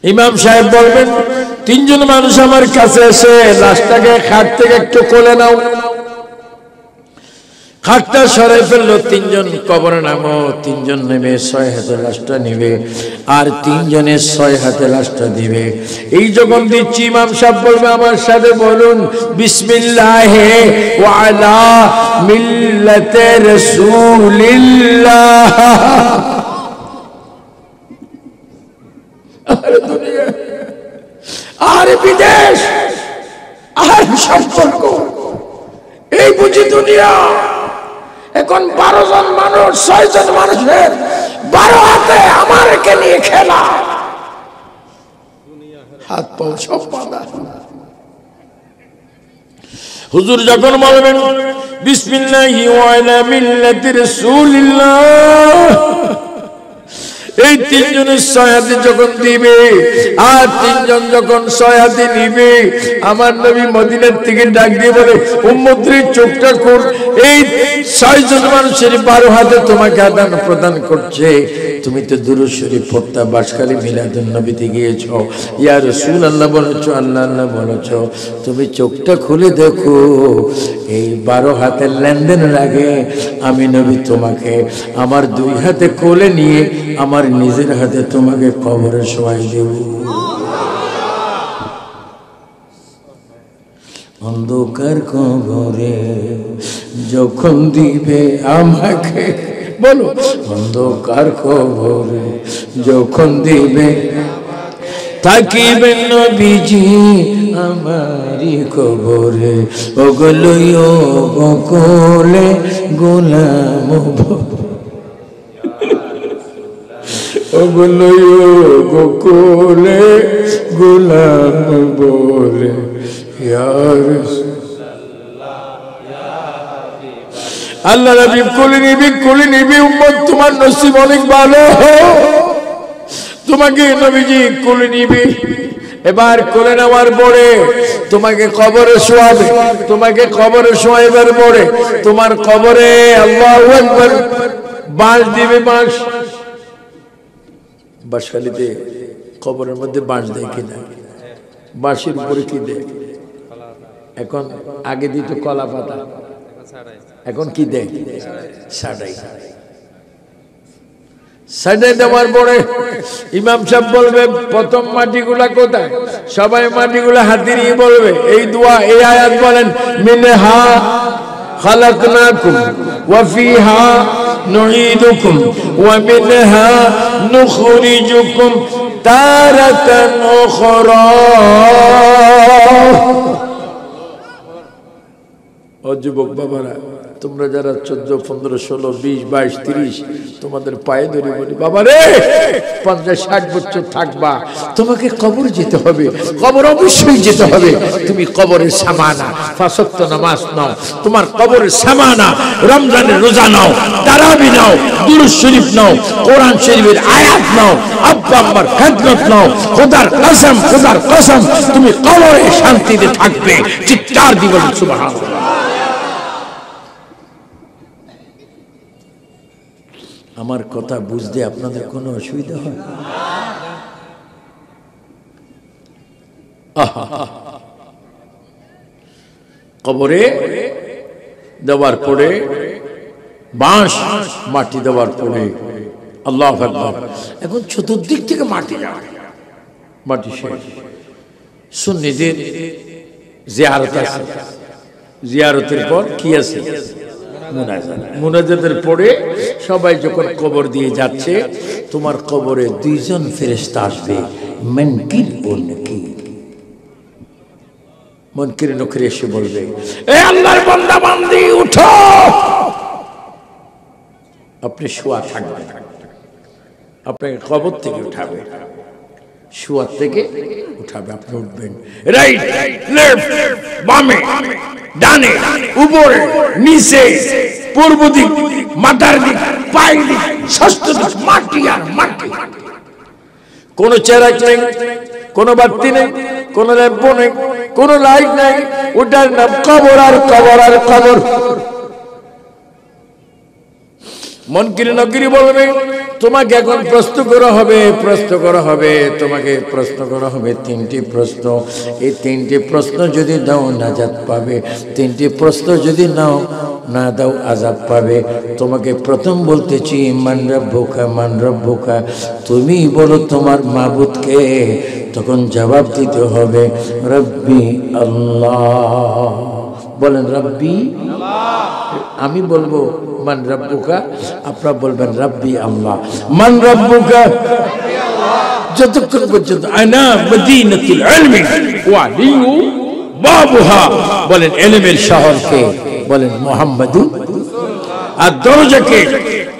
ইমাম সাহেব বলবেন, তিনজন মানুষ আমার কাছে এসে লাশটাকে খাট থেকে একটু কোলে নাও। খাটটা সরাই ফেললো, তিনজন কবরে নামো। তিনজন নেমে 6 হাতে লাশটা নিবে, আর তিনজনের 6 হাতে লাশটা দিবে। এই যখন দিচ্ছি, ইমাম সাহেব বলবে, আমার সাথে বলুন, বিসমিল্লাহে ওয়া আলা মিল্লাতে রাসূলিল্লাহ। আর দুনিয়া, আর বিদেশ, আর সম্পর্ক, এই বুঝি দুনিয়া। এখন 12 জন মানুষ, 6 জন মানুষের 12 হাতে আমারকে নিয়ে খেলা, হাত পাও সব বাঁধা। হুজুর যখন বলবেন, বিসমিল্লাহি ওয়া আলা মিল্লাতি রাসূলিল্লাহ, এই তিনজনের 6 হাতে যখন দিবে, আর তিনজন যখন 6 হাতে নিবে, আমার নবী মদিনার থেকে ডাক দিয়ে বলে, উম্মতের চোখটা খোল। এই 6 জন মানুষের 12 হাতে তোমাকে আদান প্রদান করছে। তুমি তো দুরূদ শরীফ পড়তা, বাসখালী মিলাদুন নবীতে গিয়েছো, ইয়া রাসূলুল্লাহ বলেছো, আল্লাহ আল্লাহ বলেছো। তুমি চোখটা খুলে দেখো, এই 12 হাতের লেনদেনের আগে আমি নবী তোমাকে আমার 2 হাতে কোলে নিয়ে আমার নিজের হাতে তোমাকে কবরে শোয়াই দেব। অন্ধকার কবরে যখন দিবে আমাকে, বলো, অন্ধকার কবরে যখন দিবে, তাকিবেন নবীজি আমারি কবরে, ওগুলো কোলে গোলাম, ওগুলো কোলে গোলাম বলে, আল্লাহ নবী কোলে নিবি, কোলে নিবি। উম্মত তোমার নসিব অনেক ভালো, তোমাকে নবীজি কোলে নিবি। এবার কোলে নেওয়ার পরে তোমাকে কবরে শোয়াবে। তোমাকে কবরে শোয়াইবার পরে তোমার কবরে আল্লাহু আকবার বাঁশ দিবে। বাঁশ, বাঁশখালীতে কবরের মধ্যে বাঁশ দেয় কিনা? বাঁশের উপরে কি দেয়? এখন আগে দিত কলা পাতা, এখন কি দেয়? সাডাই। সাডাই দেওয়ার পরে ইমাম সাহেব বলবে, প্রথম মাটিগুলা কোথায়? সবাই মাটিগুলা হাতে নিয়ে বলবে এই দোয়া, এই আয়াত বলেন, মিনহা খালাকনাকুম ওয়া ফিহা নুঈদুকুম ওয়া মিনহা নুখরিজুকুম তারাতান উখরা। ও যুবক বাবারা, তোমরা যারা 14, 15, 16, 20, 22, 30 তোমাদের পায়ে ধরে বলি, বাবা রে 50, 60 বছর থাকবা, তোমাকে কবর যেতে হবে, কবর অবশ্যই যেতে হবে। তুমি কবরের সামানা 5 ওয়াক্ত নামাজ নাও, তোমার কবরের সামানা রমজানের রোজা নাও, তারাবি নাও, দুরূদ শরীফ নাও, কোরআন শরীফের আয়াত নাও, আব্বা আম্মার খেদমত নাও। খোদার কসম, খোদার কসম, তুমি কবরে শান্তিতে থাকবে। চিৎকার দিবেন সুবহানাল্লাহ। আমার কথা বুঝতে আপনাদের কোনো অসুবিধা হয়? কবরে দেওয়ার পরে বাঁশ, মাটি দেওয়ার পরে আল্লাহু আকবার, এখন চতুর্দিক থেকে মাটি যায়, মাটি শেষ। সুন্নিদের জিয়ারত আছে, জিয়ারতের পর কি আছে? মুনাজাত। মুনাজাতের পরে সবাই যখন কবর দিয়ে যাচ্ছে, তোমার কবরে 2 জন ফেরেশতা আসবে, মুনকির ও নাকির। মুনকির নকির এসে বলবে, এ আল্লাহর বান্দা বান্দি উঠো। আপনি শোয়া থাকবেন, আপনাকে কবর থেকে উঠাবে, শোয়া থেকে উঠাবে, আপনি উঠবেন। রাইট, লেফট, বামে, ডানে, উপরে, নিচে, পূর্ব দিক, মাথার দিক, পায়ের দিক, ষষ্ঠ দিক, মাটি আর মাটি। কোনো চেরাগ নেই, কোনো বাতি নেই, কোনো ল্যাম্প নেই, কোনো লাইট নেই, ওটার নাম কবর আর কবর আর কবর। মুনকির নকির বলবে, তোমাকে এখন প্রশ্ন করা হবে তোমাকে প্রশ্ন করা হবে 3টি প্রশ্ন। এই 3টি প্রশ্ন যদি দাও নাজাত পাবে, 3টি প্রশ্ন যদি না দাও আযাব পাবে। তোমাকে প্রথম বলতেছি মান রাব্বুকা, তুমি বলো তোমার মাবুদ কে। তখন জবাব দিতে হবে রব্বি আল্লাহ। বলেন রব্বি আল্লাহ। আমি বলবো মান রাব্বুকা, আপনারা বলবেন রব্বি আল্লাহ। মান রাব্বুকা, যতক্ষণ পর্যন্ত আনা মদিনাতুল ইলমি ওয়া লিউ বাবুহা, বলেন ইলমের শহর কে? বলেন মুহাম্মাদুর। আর দরজাকে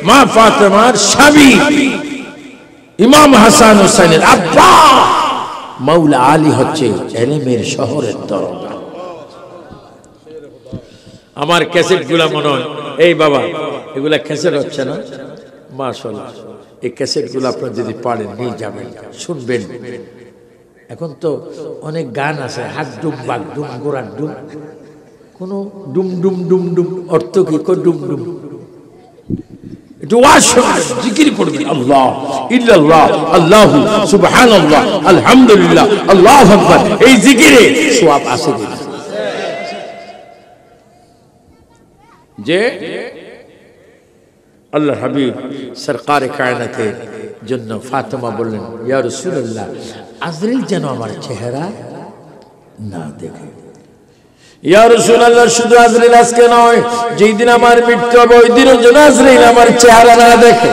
মা ফাতেমার স্বামী ইমাম হাসান হুসাইনের আব্বা মাওলা আলী হচ্ছে ইলমের শহরের দরজা। আমার ক্যাসেটগুলা মনে হয় এই বাবা এগুলা ক্যাসেট হচ্ছে না, মাশাআল্লাহ। এই ক্যাসেটগুলো আপনারা যদি পারেন নিয়ে যাবেন, শুনবেন। এখন তো অনেক গান আছে, হাক ডুম বাক ডুম গোড়ার ডুম, কোন ডুম ডুম ডুম ডুম অর্থ কি? ডুম ডুম। একটু ওয়াজ শুনবেন, জিকির করবেন, আল্লাহ ইল্লাল্লাহ, আল্লাহু সুবহানাল্লাহ, আলহামদুলিল্লাহ, আল্লাহু আকবার। এই জিকিরে সওয়াব আছে কিনা? যে আল্লাহ হাবিব সরকারে কায়নাতের জন্য ফাতেমা বললেন, ইয়া রাসূলুল্লাহ, আজরাইল যেন আমার চেহারা না দেখে। ইয়া রাসূলুল্লাহ, শুধু আজরাইল আজকে নয়, যেই দিন আমার মৃত্যু হবে ওই দিনও যেন আজরাইল আমার চেহারা না দেখে।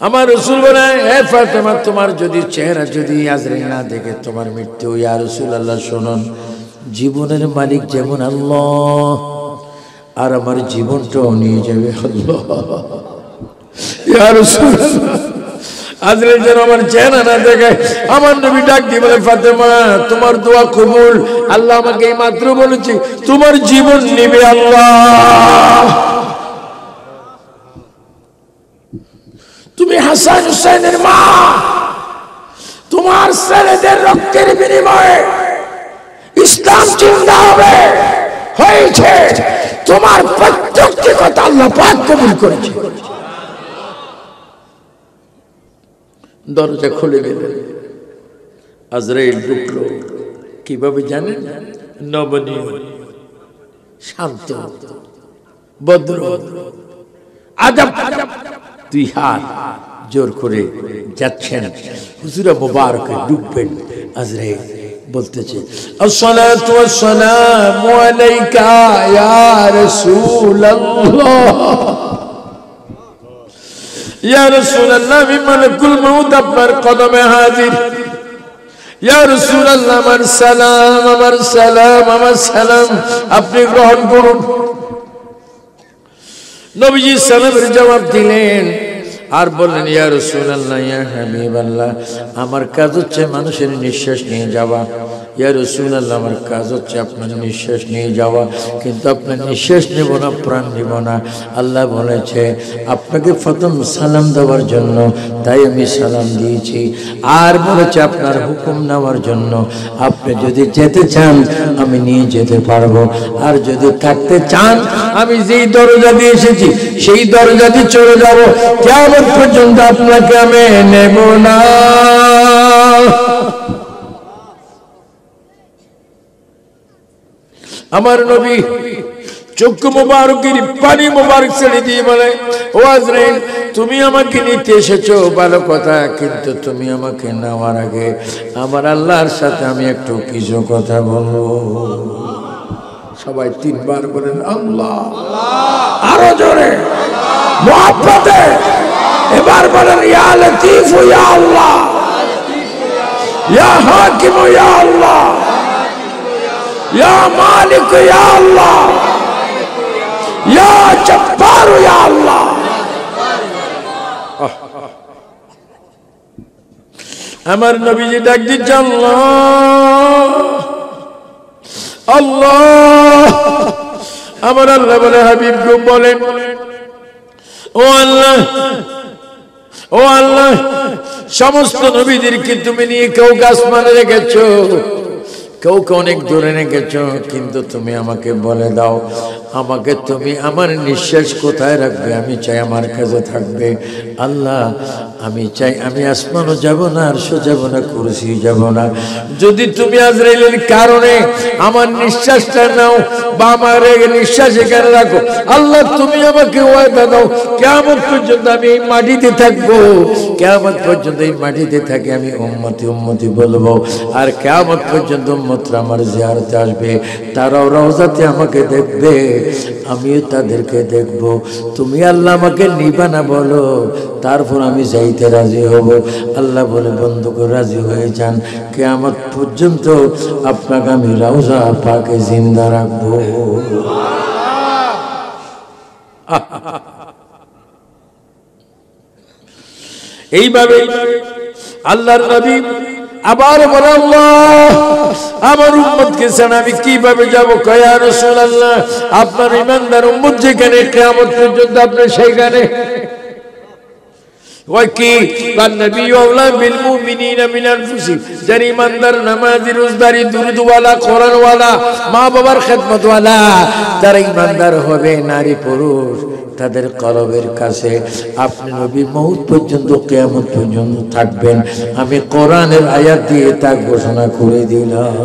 আমার রাসূল বলেন, হে ফাতেমা, তোমার যদি চেহারা যদি আজরাইল না দেখে তোমার মৃত্যু। ইয়া রাসূলুল্লাহ, শুনুন, জীবনের মালিক যেমন আল্লাহ, আর আমার জীবনটাও নিয়ে যাবে আল্লাহ। ইয়া রাসূলুল্লাহ, আজরাইল যেন আমার চেহারা না দেখে। আমার নবী ডাক দিয়ে বলে, ফাতেমা, তোমার দোয়া কবুল। আল্লাহ আমাকে এই মাত্র বলেছে তোমার জীবন নেবে আল্লাহ। তুমি হাসান হুসাইনের মা, তোমার ছেলেদের রক্তের বিনিময়ে ইসলাম জিন্দা হবে হয়েছে। তোমার প্রত্যেকটি কথা আল্লাহ পাক কবুল করেছে। দরজা খুলে দিলেন, আজরাইল ঢুকলো। কিভাবে জানেন? নবনীয়, শান্ত, ভদ্র, আদব। 2 হাত জোর করে যাচ্ছেন, হুজুরা মুবারকে ঢুকবেন। আজরাইল বলতেছে, আসসালাতু ওয়াসসালামু আলাইকা ইয়া রাসূলুল্লাহ। ইয়া রাসূলুল্লাহ, আমি মালাকুল মউত আপনার কদমে হাজির। ইয়া রাসূলুল্লাহ, আমার সালাম আপনি গ্রহণ করুন। নবীজি সালামের জবাব দিলেন আর বললেন, ইয়া রাসূলুল্লাহ, ইয়া হাবিবাল্লাহ, আমার কাজ হচ্ছে মানুষের নিঃশ্বাস নিয়ে যাওয়া। ইয়া রাসূলুল্লাহ, আমার কাজ হচ্ছে আপনার নিঃশ্বাস নিয়ে যাওয়া, কিন্তু আপনার নিঃশ্বাস নেব না, প্রাণ নেব না। আল্লাহ বলেছে আপনাকে প্রথম সালাম দেওয়ার জন্য, তাই আমি সালাম দিয়েছি। আর বলেছে আপনার হুকুম নেওয়ার জন্য। আপনি যদি যেতে চান আমি নিয়ে যেতে পারবো, আর যদি থাকতে চান আমি যেই দরজা দিয়ে এসেছি সেই দরজা দিয়ে চলে যাব। কিয়ামত পর্যন্ত আপনাকে আমি নেব না। আমার নবী চক্ষু মুবারকের পানি মুবারক ছেড়ে দিয়ে বলে, ও আজরাইল, তুমি আমাকে নিতে এসেছো ভালো কথা, কিন্তু তুমি আমাকে নেওয়ার আগে আমার আল্লাহর সাথে আমি একটু কিছু কথা বলবো। সবাই 3 বার বলেন আল্লাহ, আরো জোরে মুহাব্বতে। এবার বলেন, ইয়া লতীফ ইয়া আল্লাহ, ইয়া হাকিম ইয়া আল্লাহ, ইয়া মালিক ইয়া আল্লাহ, ইয়া জব্বার ইয়া আল্লাহ। আমার নবীজি ডাক দিচ্ছে, আল্লাহ আল্লাহ। আমার আল্লাহ বলে, হাবিব গো বলেন, ও আল্লাহ, ও আল্লাহ, সমস্ত নবীদেরকে তুমি নিয়ে কেউ আসমানে রেখেছো, কেউ অনেক দূরে রেখেছ, কিন্তু তুমি আমাকে বলে দাও, আমাকে তুমি আমার নিঃশ্বাস কোথায় রাখবে? আমি চাই আমার কাছে থাকবে। আল্লাহ আমি চাই আমি আসমানও যাব না, আরশও যাব না, কুরসিও যাব না। যদি তুমি আজরাইলের কারণে আমার নিঃশ্বাসটা নাও বা আমার নিঃশ্বাস এখানে রাখো, আল্লাহ তুমি আমাকে ওয়াদা দাও কিয়ামত পর্যন্ত আমি এই মাটিতে থাকবো, কিয়ামত পর্যন্ত এই মাটিতে থাকি আমি উম্মতি উম্মতি বলবো। আর কিয়ামত পর্যন্ত উম্মতরা আমার জিয়ারতে আসবে, তারাও রওজাতে আমাকে দেখবে, আমিও তাদেরকে দেখবো। তুমি আল্লাহ আমাকে নিবা না বলো, তারপর আমি যাইতে রাজি হব। আল্লাহ বলে বন্ধুকে রাজি হয়ে যান, কিয়ামত পর্যন্ত আপনাকে আমি রওজা পাকে জিন্দা রাখবো। এইভাবে আল্লাহর নবী আবার বলে, আল্লাহ আমার উম্মতকে ছাড়া আমি কিভাবে যাব? কয় ইয়া রাসূলুল্লাহ, আপনার ইমানদার উম্মত যেখানে কিয়ামত পর্যন্ত আপনি সেইখানে। ওই কি নবী আওলা বিল মুমিনিনা মিন আনফুসিহিম, যারা ইমানদার, নামাজি, রোজাদারি, দুরূদওয়ালা, কোরআনওয়ালা, মা বাবার খেদমতওয়ালা, তারা ইমানদার হবে, নারী পুরুষ, তাদের কলবের কাছে আপনি নবী মউত পর্যন্ত কিয়ামত পর্যন্ত থাকবেন। আমি কোরআনের আয়াত দিয়ে তা ঘোষণা করে দিলাম।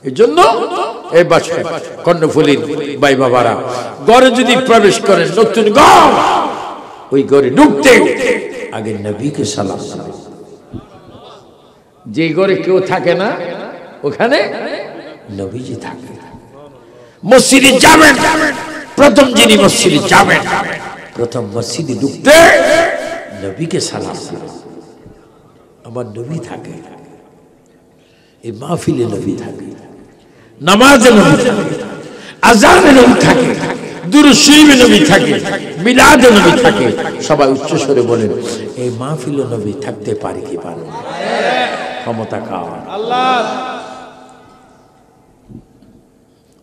এই জন্য এই বাসায় কর্ণফুলীর ভাই বাবারা ঘরে যদি প্রবেশ করেন, নতুন ঘর, ওই ঘরে ঢুকতে আগে নবীকে সালাম। যে ঘরে কেউ থাকে না ওখানে নবীজি থাকে। মসজিদে যাবেন, প্রথম যিনি মসজিদে যাবেন, প্রথম মসজিদে ঢুকতে নবীকে সালাম। আমার নবী থাকে, এই মাহফিলে নবী থাকে, নামাজে নবী থাকে, আযানে নবী থাকে, দুরূদ শরীফে নবী থাকে, মিলাদে নবী থাকে। সবাই উচ্চ স্বরে বলেন, এই মাহফিলে নবী থাকতে পারে কি পারে না? ক্ষমতা কার? আল্লাহ।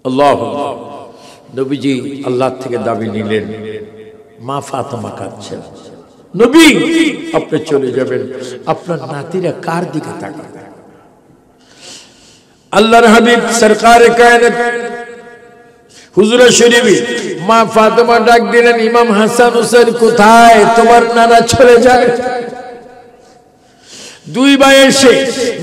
আল্লাহ। নবীজি আল্লাহ থেকে দাবি নিলেন, মা ফাতেমা কাঁদছেন, নবী আপনি চলে যাবেন, আপনার নাতিরা কার দিকে তাকাবে? আল্লাহর হাবিব সরকারে কায়নাত হুজুরে শরীফে মা ফাতেমা ডাক দিলেন, ইমাম হাসান হুসাইন কোথায়? তোমার নানা চলে যায়। দুই ভাই এসে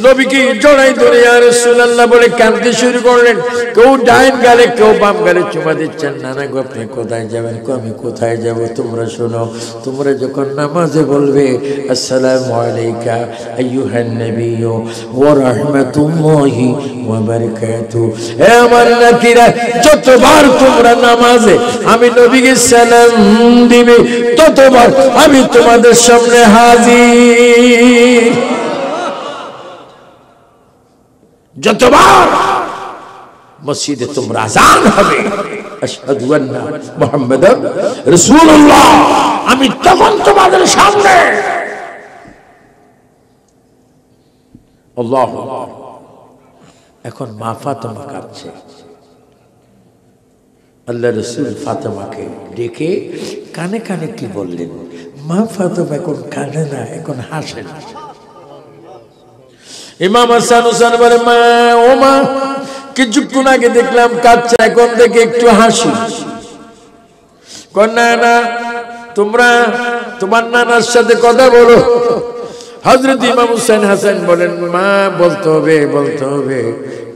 নবীকে জড়াই ধরে ইয়া রাসূলুল্লাহ বলে কাঁদতে শুরু করলেন। কেউ ডাইন গালে, কেউ বাম গালে চুমা দিচ্ছেন। নানা গো আপনি কোথায় যাবেন? আমি কোথায় যাব? তোমরা শোনো, তোমরা যখন নামাজে বলবে আসসালামু আলাইকা আইয়ুহান নাবিয়্যু ওয়া রাহমাতুল্লাহি ওয়া বারাকাতুহু, হে আমার নাতিরা, যতবার তোমরা নামাজে আমি নবীকে সালাম দিবে, ততবার আমি তোমাদের সামনে হাজির। যতবার মসজিদে তোমরা আযান হবে আশহাদু আন্না মুহাম্মাদান রাসূলুল্লাহ, আমি তখন তোমাদের সামনে। আল্লাহু আকবার। এখন মা ফাতেমা কাঁদছে। আল্লাহ রাসূল ফাতেমাকে ডেকে কানে কানে কি বললেন? মা ফাতেমা এখন কাঁদে না, এখন হাসে না। ইমাম হাসান হুসাইন বলে, মা ও মা, কিছুক্ষণ আগে দেখলাম কাঁদছে, এখন দেখে একটু হাসি। না না, তোমরা তোমার নানার সাথে কথা বলো। হযরত ইমাম হুসাইন হাসান বলেন, মা বলতে হবে, বলতে হবে।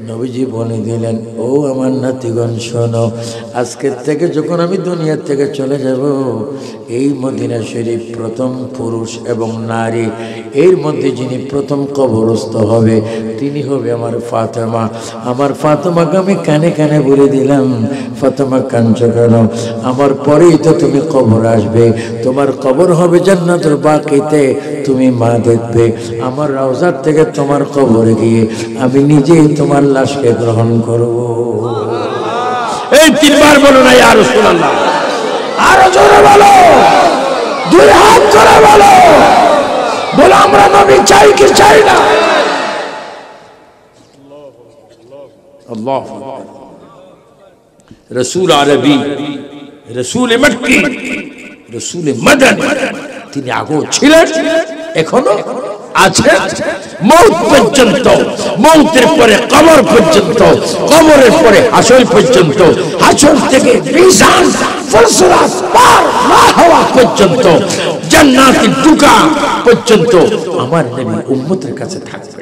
নবীজি বলে দিলেন, ও আমার নাতিগণ শোনো, আজকের থেকে যখন আমি দুনিয়া থেকে চলে যাব, এই মদিনা শরীফ প্রথম পুরুষ এবং নারী, এর মধ্যে যিনি প্রথম কবরস্থ হবে তিনি হবে আমার ফাতেমা। আমার ফাতেমাকে আমি কানে কানে বলে দিলাম, ফাতেমা কাঁদছো কেন? আমার পরেই তো তুমি কবর আসবে, তোমার কবর হবে জান্নাতুল বাকিতে, তুমি মা দেখবে। আমার রওজার থেকে তোমার কবরে গিয়ে আমি নিজেই তোমার লাশকে গ্রহণ করব। এই তিনবার বলো না ইয়া রাসূলুল্লাহ, আরো জোরে বলো, দুই হাত জোরে বলো, বলো আমরা নবী চাই কি চাই না? আল্লাহ। রাসূল আরবি, রাসূল মক্কি, রাসূল মাদানী, তিনি আগেও ছিলেন, এখনো আছে মৌত পর্যন্ত, মৌতের পরে কবর পর্যন্ত, কবরের পরে হাসর পর্যন্ত, হাসর থেকে মিজান ফুলসিরাত পার না হওয়া পর্যন্ত, জান্নাতে ঢোকা পর্যন্ত আমার নবী উম্মতের কাছে থাকবে।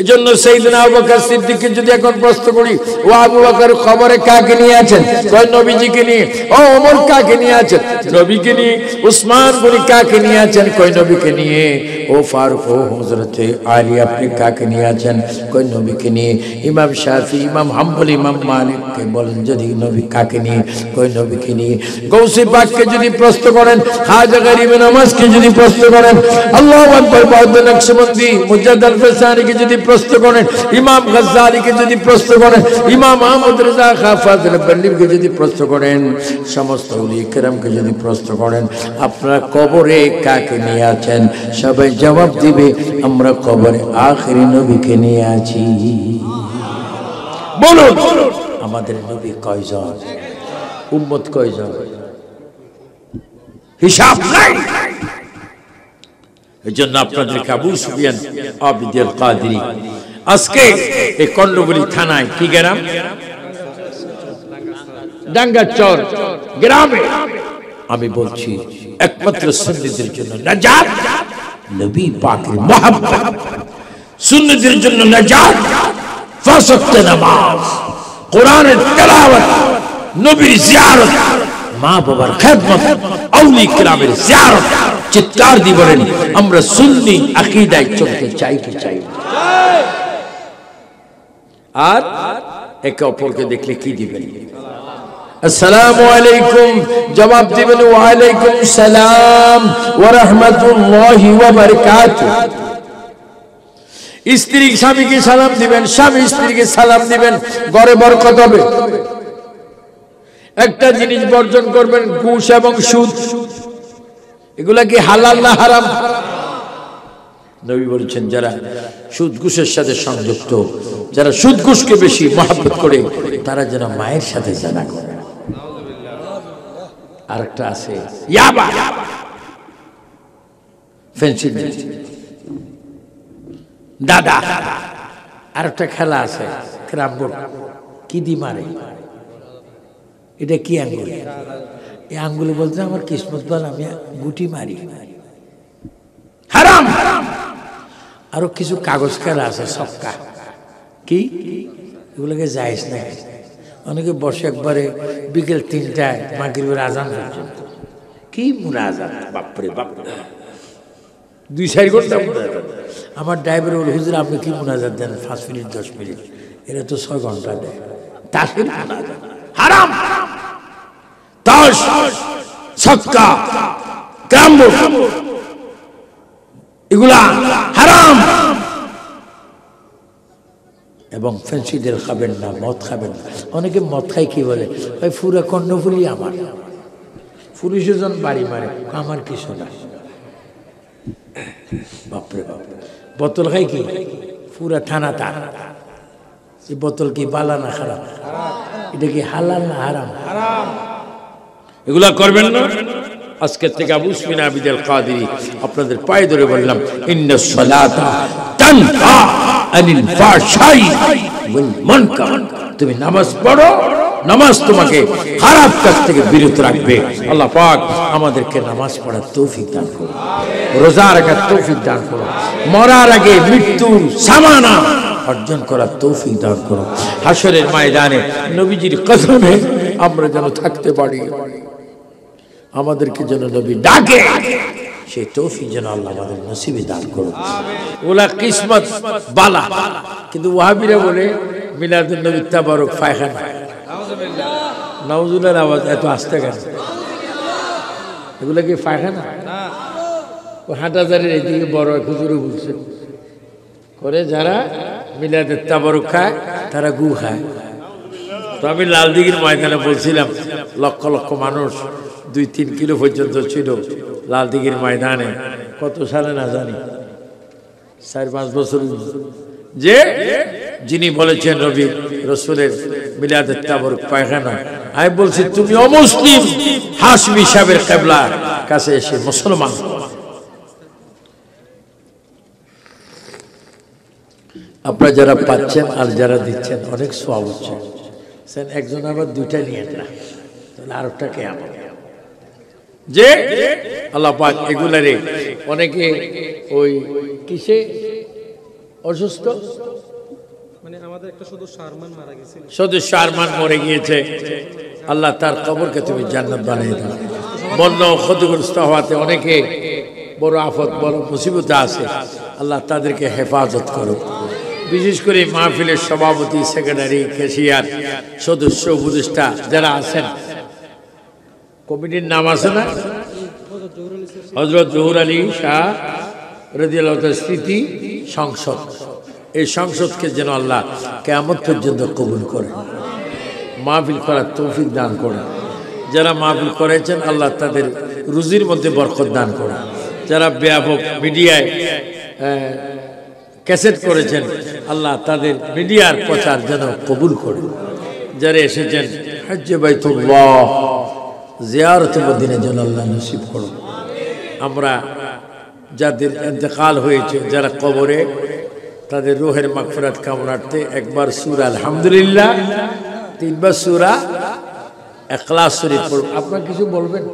এজন্য সাইয়েদনা আবু বকর সিদ্দিককে যদি এখন প্রশ্ন করি, ও আবু বকর খবরে কাকে নিয়ে আছেন? কয় নবীজিকে নিয়ে। ও ওমর কাকে নিয়ে আছেন? নবীকে নিয়ে। উসমান গনি কাকে নিয়ে আছেন? কয় নবীকে নিয়ে। ও ফারুক ও হযরতে আলী আপনি কাকে নিয়ে আছেন? কয় নবীকে নিয়ে। ইমাম শাফি, ইমাম হাম্বলি, ইমাম মালিককে বলেন যদি নবী কাকে নিয়ে? কয় নবীকে নিয়ে। গৌসে পাককে যদি প্রশ্ন করেন, খাজা গরিবে নওয়াজকে যদি প্রশ্ন করেন, আল্লাহু আকবার বাউদ্দিন নকশবন্দি, মুজাদ্দিদ আল-ফসানিকে যদি প্রশ্ন করেন, ইমাম গজ্জালিকে যদি প্রশ্ন করেন, ইমাম আহমদ রেজা খাঁ ফাজিল বল্লভকে যদি প্রশ্ন করেন, সমস্ত ওলিয়ে কেরামকে যদি প্রশ্ন করেন, আপনারা কবরে কাকে নিয়ে আছেন? সবাই জবাব দিবে আমরা কবরে আখেরি নবীকে নিয়ে আছি। বলুন আমাদের নবী কয়জন? উম্মত কয়জন? হিসাব নাই। এজন্য আপনাদেরকে আবু সুফিয়ান আবিদুল কাদেরী আজকে এই কন্ডবলি থানায়, কি গ্রাম? ডাঙ্গাচর গ্রামে আমি বলছি একমাত্র সুন্নিদের জন্য নাজাত নবী পাকের মুহাব্বত, সুন্নিদের জন্য নাজাত 5 ওয়াক্ত নামাজ, কোরআনের তেলাওয়াত, নবীর জিয়ারত, মা বাবার খেদমত, আউলিয়া কেরামের জিয়ারত। চিৎকার দিয়ে বলেন আমরা সুন্নি আকীদায় চলতে চাই কি চাই? আর একে অপরকে দেখলে কি দিবেন? আসসালামু আলাইকুম জবাব দিবেন ওয়া আলাইকুম সালাম ওয়া রাহমাতুল্লাহি ওয়া বারাকাতুহু। স্ত্রী স্বামীকে সালাম দিবেন, স্বামী স্ত্রীকে সালাম দিবেন, ঘরে বরকত হবে। একটা জিনিস বর্জন করবেন, ঘুষ এবং সুদ। এগুলা কি হালাল না হারাম? নবী বলেছেন যারা সুদ ঘুষের সাথে সংযুক্ত, যারা সুদ ঘুষকে বেশি মহব্বত করে, তারা যেন মায়ের সাথে জানা করে। আরেকটা আছে ইয়াবা, ফেন্সিল, দাদা। আরেকটা খেলা আছে ক্যারাম বোর্ড, কি দি মারে, এটা কি আঙ্গুল? এই আঙ্গুলে বলতে আমার কিসমত বল, আমি গুটি মারি, হারাম। আরো কিছু কাগজ খেলা আছে সক্কা, কি এগুলোকে জায়েজ না। অনেকে বসে একবারে বিকেল 3টায় মাগরিবের আজান পর্যন্ত, কি মুনাজাত, বাপরে বাপ, 2-4 ঘন্টা মুনাজাত। আমার ড্রাইভার বলে হুজুর আপনি কি মুনাজাত দেন 5 মিনিট 10 মিনিট, এরা তো 6 ঘন্টা দেয়। তাসবিহ মুনাজাত হারাম, তাস, ছক্কা, ক্যারাম এগুলা হারাম। এবং ফেন্সিডেল খাবেন না, মদ খাবেন না। অনেকে মদ খাই কি বলে, ভাই পুরা কর্ণফুলি আমার, পুলিশজন বাড়ি মারে, আমার কিছু না। বাপরে বাপ, বোতল খাই কি পুরা থানা তার। এই বোতল কি বালা না খারাপ? এটা কি হালাল না হারাম? এগুলা করবেন না। আজকের থেকে আবু সুফিয়ান আবিদুল কাদেরী আপনাদের পায়ে ধরে বললাম, ইন্নাস সালাতা তানহা আনিল ফাহশাই ওয়াল মুনকার। তুমি নামাজ পড়ো, নামাজ তোমাকে খারাপ কাজ থেকে বিরত রাখবে। আল্লাহ পাক আমাদেরকে নামাজ পড়ার তৌফিক দান করুন, রোজা রাখার তৌফিক দান করুন, মরার আগে মৃত্যুর সামানা অর্জন করার তৌফিক দান করুন। হাসরের ময়দানে নবীজির কদমে আমরা যেন থাকতে পারি, আমাদেরকে যেন নবী ডাকে, সেই তৌফিক যেন আল্লাহ আমাদের নসিবে দান করুন। ওলা কিসমত বালা। কিন্তু ওয়াহাবিরা বলে মিলাদুন নবী তাবারক পায়খানা। নাউজুবিল্লাহ, আওয়াজ এত আস্তে কেন? এগুলো কি পায়খানা? ও হাটাজারের এইদিকে বড় হুজুরে বলছে করে, যারা মিলাদের তাবারক খায় তারা গু খায়। তো আমি লালদিঘির ময়দানে বলছিলাম, লক্ষ লক্ষ মানুষ 2-3 কিলো পর্যন্ত ছিল লালদিঘির ময়দানে। কত সালে না জানি, 4-5 বছর। যে যিনি বলেছেন নবী রাসূলের মিলাদুত তাবারুক পায়খানা, আমি বলছি তুমি অমুসলিম হাশমি সাহেবের কিবলার কাছে এসে মুসলমান। আপনারা যারা পাচ্ছেন আর যারা দিচ্ছেন অনেক সওয়াব হচ্ছে। একজন আবার দুইটা নিয়ে না, তাহলে আরেকটা কে আমার যে আল্লাহ পাক এগুলারে অনেকে ওই কিসে অসুস্থ, মানে আমাদের একটা সদস্য আরমান মারা গেছে, সদস্য আরমান মরে গিয়েছে, আল্লাহ তার কবরকে তুমি জান্নাত বানিয়ে দাও। বন্যা ক্ষতিগ্রস্ত হওয়াতে অনেকে বড় আফত বড় মুসিবতে আছে, আল্লাহ তাদেরকে হেফাজত করো। বিশেষ করে মাহফিলের সভাপতি, সেক্রেটারি, ক্যাশিয়ার, সদস্য, উপদেষ্টা যারা আছেন, কমিটির নাম আছে না, হযরত জহুর আলী শাহ রাদিয়াল্লাহু তাআলা স্মৃতি সংসদ, এই সংসদকে যেন আল্লাহ কিয়ামত পর্যন্ত কবুল করে, মাহফিল করার তৌফিক দান করে। যারা মাহফিল করেছেন আল্লাহ তাদের রুজির মধ্যে বরকত দান করে। যারা ব্যাপক মিডিয়ায় ক্যাসেট করেছেন আল্লাহ তাদের মিডিয়ার প্রচার যেন কবুল করে। যারা এসেছেন হজ্জে বাইতুল্লাহ জিয়ারতে মদিনা যেন আল্লাহ নসিব করুন। আমরা যাদের ইন্তেকাল হয়েছে, যারা কবরে, তাদের রূহের মাগফিরাত কামনার্থে একবার সূরা আলহামদুলিল্লাহ, তিনবার সূরা ইখলাস শরীফ পড়ব। আপনারা কিছু বলবেন?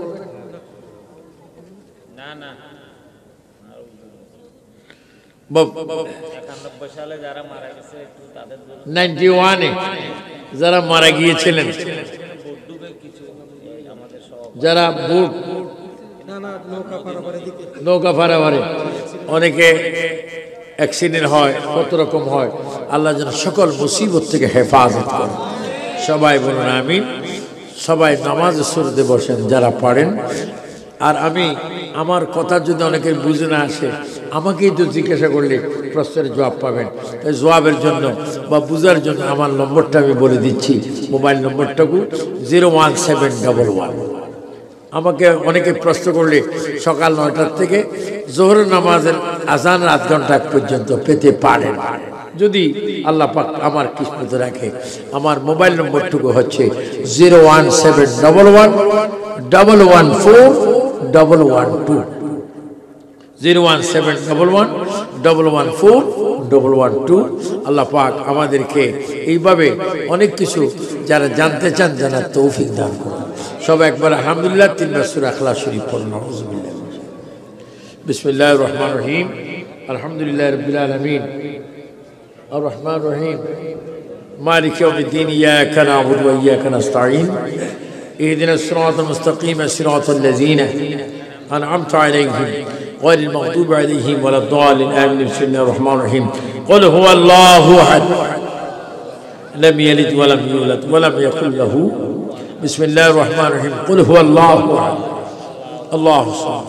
না না, 91 সালে যারা মারা গেছে একটু তাদের জন্য, 91-এ যারা মারা গিয়েছিলেন, যারা বুট নৌকা পারাবারে অনেকে অ্যাক্সিডেন্ট হয়, কত রকম হয়, আল্লাহ যেন সকল মুসিবত থেকে হেফাজত করে। সবাই বলুন আমিন। সবাই নামাজে সুরতে বসেন যারা পারেন। আর আমি আমার কথা যদি অনেকের বুঝে না আসে, আমাকেই তো জিজ্ঞাসা করলে প্রশ্নের জবাব পাবেন। তাই জবাবের জন্য বা বুঝার জন্য আমার নম্বরটা আমি বলে দিচ্ছি, মোবাইল নম্বরটাকে 01711। আমাকে অনেকে প্রশ্ন করলে সকাল 9টার থেকে জোহরের নামাজের আজান আধ ঘন্টা পর্যন্ত পেতে পারেন, যদি আল্লাহ পাক আমার কিসমতে রাখে। আমার মোবাইল নম্বরটুকু হচ্ছে 01711114112 01711114112। আল্লাহ পাক আমাদেরকে এইভাবে অনেক কিছু যারা জানতে চান জানার তৌফিক দান করুন। সবাই একবার আলহামদুলিল্লাহ, তিনবার সূরা ইখলাস শরীফ পড়ুন। আউযুবিল্লাহ, বিসমিল্লাহির রহমানির রহিম, আলহামদুলিল্লাহি রাব্বিল আলামিন, আর রহমানির রহিম, মালিকি ইয়াউমিদ্দিন, ইয়াকা না'বুদু ওয়া ইয়াকা নাস্তাঈন, ইহদিনাস সিরাতাল মুস্তাকিম, সিরাতাল লাযীনা আন'আমতা আলাইহিম গায়রিল মাগদুবি আলাইহিম ওয়ালাদ-দাল্লিন, আমিন। বিসমিল্লাহির রহমানির রহিম, কুল হুয়াল্লাহু আহাদ, লাম ইয়ালিদ ওয়া লাম ইউলাদ ওয়া লাম ইয়াকুল লাহু, বিসমিল্লাহির রহমানির রহিম, কুল হুয়াল্লাহু আহাদ, আল্লাহুস সামাদ।